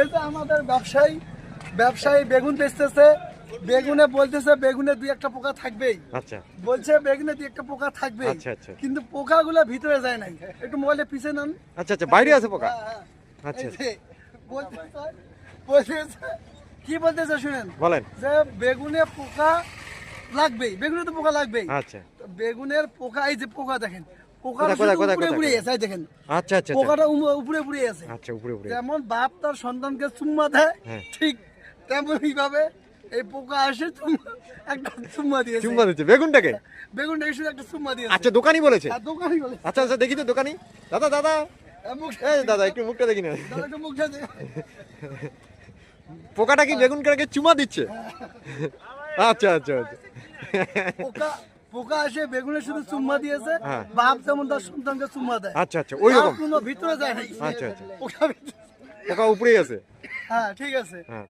এই যে আমাদের ব্যবসায়ী বেগুন বেচতেছে, বেগুনে বলতেছে বেগুনে দুই একটা পোকা থাকবেই। আচ্ছা বলছে বেগুনে দুই একটা পোকা থাকবেই, আচ্ছা আচ্ছা কিন্তু পোকাগুলো ভিতরে যায় নাই। একটু মোবাইলে পিছিয়ে নান। আচ্ছা আচ্ছা বাইরে আছে পোকা। হ্যাঁ, আচ্ছা এই যে বলতেছে কি বলতেছে শুনেন, বলেন। যে বেগুনে পোকা লাগবেই, বেগুনে তো পোকা লাগবেই। আচ্ছা বেগুনের পোকা, এই যে পোকা দেখেন, পোকা কোথায়, কোথায়, কোথায়, উপরে কোথায়? উপরে আছে, এই দেখেন আচ্ছা আচ্ছা আচ্ছা পোকাটা উপরে উপরে আছে। আচ্ছা উপরে উপরে। যেমন বাপ তার সন্তানকে চুম্মা দেয়, হ্যাঁ। ঠিক তেমনই ভাবে এই পোকা আসে একটা চুম্মা দিয়েছে। চুম্মা দিচ্ছে বেগুনটাকে। বেগুনটা এসে একটা চুম্মা দিয়েছে। আচ্ছা দোকানি বলেছে। আর দোকানি বলে, আচ্ছা আচ্ছা দেখি তো দোকানি। দাদা দাদা এই দাদা একটু মুখটা দেখি না। দাদা একটু মুখটা দে। পোকাটা কি বেগুনটাকে চুমা দিচ্ছে? আচ্ছা আচ্ছা আচ্ছা পোকা পোকা এসে বেগুনে শুধু চুম্মা দিয়েছে, হ্যাঁ। বাপ যেমন তার সন্তানকে চুম্মা দেয়। আচ্ছা আচ্ছা ওই রকম। আর কোনো ভিতরে যায় নাই। আচ্ছা আচ্ছা পোকা পোকা উপরেই আছে। হ্যাঁ ঠিক আছে। হ্যাঁ